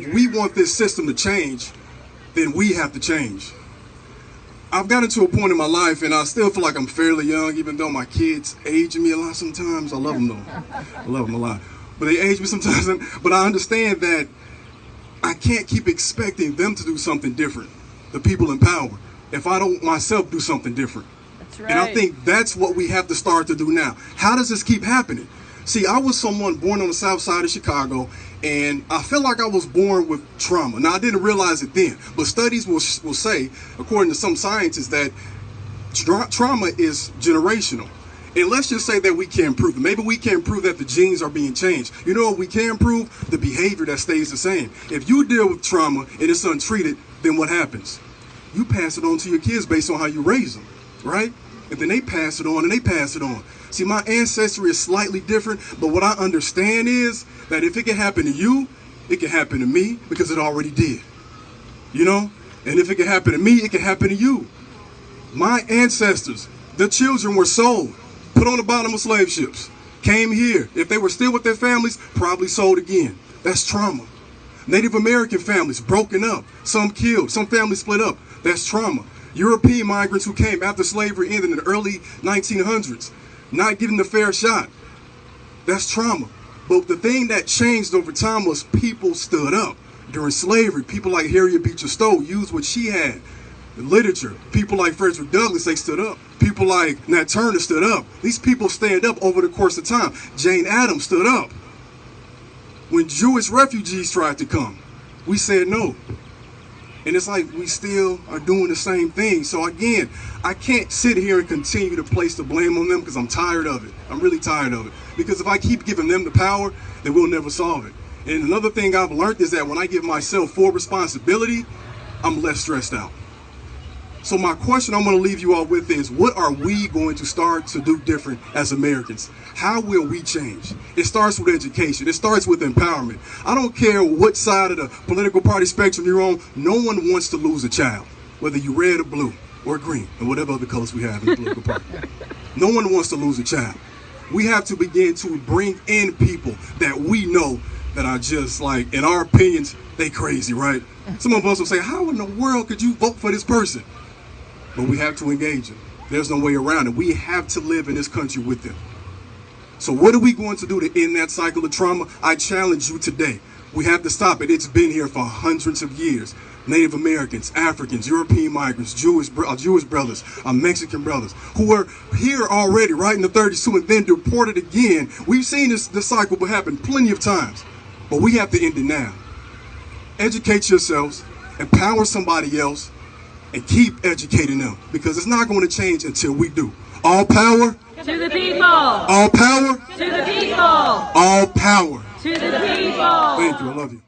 if we want this system to change, then we have to change. I've gotten to a point in my life, and I still feel like I'm fairly young, even though my kids age me a lot sometimes. I love them though. I love them a lot. But they age me sometimes, but I understand that I can't keep expecting them to do something different, the people in power, if I don't myself do something different. That's right. And I think that's what we have to start to do now. How does this keep happening? See, I was someone born on the south side of Chicago, and I feel like I was born with trauma. Now, I didn't realize it then, but studies will say, according to some scientists, that trauma is generational. And let's just say that we can't prove it. Maybe we can't prove that the genes are being changed. You know what we can prove? The behavior that stays the same. If you deal with trauma and it's untreated, then what happens? You pass it on to your kids based on how you raise them, right? And then they pass it on and they pass it on. See, my ancestry is slightly different, but what I understand is that if it can happen to you, it can happen to me because it already did. You know? And if it can happen to me, it can happen to you. My ancestors, the children were sold, put on the bottom of slave ships, came here. If they were still with their families, probably sold again. That's trauma. Native American families broken up, some killed, some families split up. That's trauma. European migrants who came after slavery ended in the early 1900s, not getting a fair shot. That's trauma. But the thing that changed over time was people stood up. During slavery, people like Harriet Beecher Stowe used what she had. The literature, people like Frederick Douglass, they stood up. People like Nat Turner stood up. These people stand up over the course of time. Jane Addams stood up. When Jewish refugees tried to come, we said no. And it's like we still are doing the same thing. So again, I can't sit here and continue to place the blame on them because I'm tired of it. I'm really tired of it. Because if I keep giving them the power, then we'll never solve it. And another thing I've learned is that when I give myself full responsibility, I'm less stressed out. So my question I'm going to leave you all with is, what are we going to start to do different as Americans? How will we change? It starts with education. It starts with empowerment. I don't care what side of the political party spectrum you're on. No one wants to lose a child, whether you're red or blue or green or whatever other colors we have in the political party. No one wants to lose a child. We have to begin to bring in people that we know that are just like, in our opinions, they crazy, right? Some of us will say, how in the world could you vote for this person? But we have to engage them. There's no way around it. We have to live in this country with them. So what are we going to do to end that cycle of trauma? I challenge you today. We have to stop it. It's been here for hundreds of years. Native Americans, Africans, European migrants, Jewish brothers, Mexican brothers, who were here already right in the 30s too, and then deported again. We've seen this cycle happen plenty of times, but we have to end it now. Educate yourselves, empower somebody else, and keep educating them, because it's not going to change until we do. All power to the people. All power To the people. All power To the people. Thank you. I love you.